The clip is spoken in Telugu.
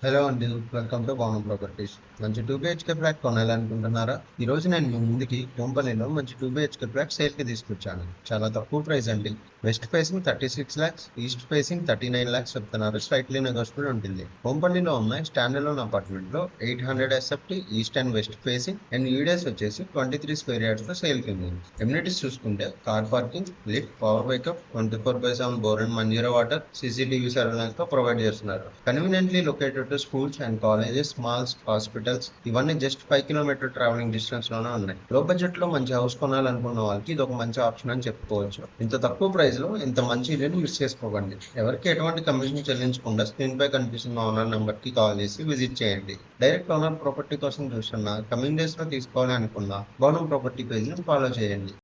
హలో అండి, వెల్కమ్ టు బాను ప్రాపర్టీస్. మంచి 2 BHK ఫ్లాట్ కొనాలనుకుంటున్నారా? ఈ రోజు నేను మీ ముందుకి కొంపల్లిలో మంచి 2 BHK ఫ్లాట్ సేల్ కి తీసుకొచ్చాను. చాలా తక్కువ ప్రైస్ అండి. West facing 36 lakhs, east facing 39 lakhs చెప్తున్నారు. స్లైట్లీ నెగోషియబుల్ ఉంటుంది. కొంపల్లిలో ఉన్న స్టాండ్ అలోన్ అపార్ట్మెంట్ లో 800 SFT east and west facing and UDS వచ్చేసి 23 స్క్వేర్ యార్డ్స్ లో సేల్ కి ఉంది. ఎమ్యూనిటీస్ చూసుకుంటే car parking, lift, power backup, 24/7 bore and Manjira water, CCTV surveillance తో ప్రొవైడ్ చేస్తున్నారు. Conveniently located to schools and colleges, malls, hospitals ఇవన్నీ జస్ట్ 5 km ట్రావెలింగ్ డిస్టెన్స్ లోనే ఉన్నాయి. లో బడ్జెట్ లో మంచి హౌస్ కొనాలనుకున్న వాళ్ళకి ఇది ఒక మంచి ఆప్షన్ అని చెప్పుకోవచ్చు. ఇంత తక్కువ ప్రైస్ లో ఇంత మంచి ఇల్లుని మిస్ చేసుకోకండి. ఎవరికి ఎటువంటి కమిషన్ చెల్లించకుండా స్క్రీన్ పై కనిపిస్తున్న ఓనర్ నెంబర్ కి కాల్ చేసి విజిట్ చేయండి. డైరెక్ట్ ఓనర్ ప్రాపర్టీ కోసం చూస్తున్నా, కమింగ్ డేస్ లో తీసుకోవాలి అనుకున్నా, భవనం ప్రాపర్టీ పేజ్ ని ఫాలో చేయండి.